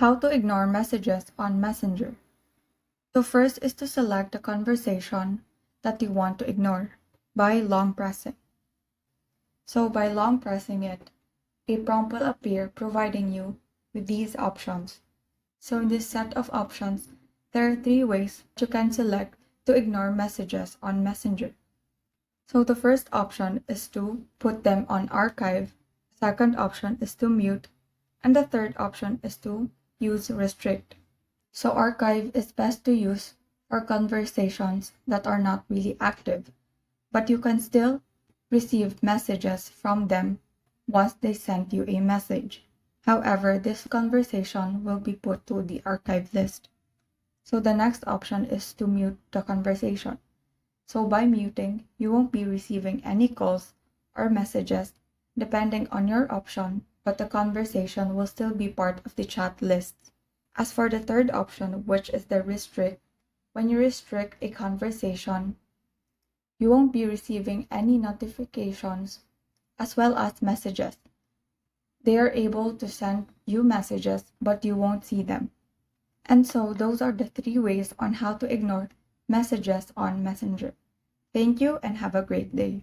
How to ignore messages on Messenger. So first is to select the conversation that you want to ignore by long pressing. So by long pressing it, a prompt will appear providing you with these options. So in this set of options, there are 3 ways you can select to ignore messages on Messenger. So the first option is to put them on archive, second option is to mute, and the third option is to use restrict. So archive is best to use for conversations that are not really active, but you can still receive messages from them once they send you a message. However, this conversation will be put to the archive list. So the next option is to mute the conversation. So by muting, you won't be receiving any calls or messages depending on your option, but the conversation will still be part of the chat list. As for the third option, which is the restrict, when you restrict a conversation, you won't be receiving any notifications as well as messages. They are able to send you messages, but you won't see them. And so those are the 3 ways on how to ignore messages on Messenger. Thank you and have a great day.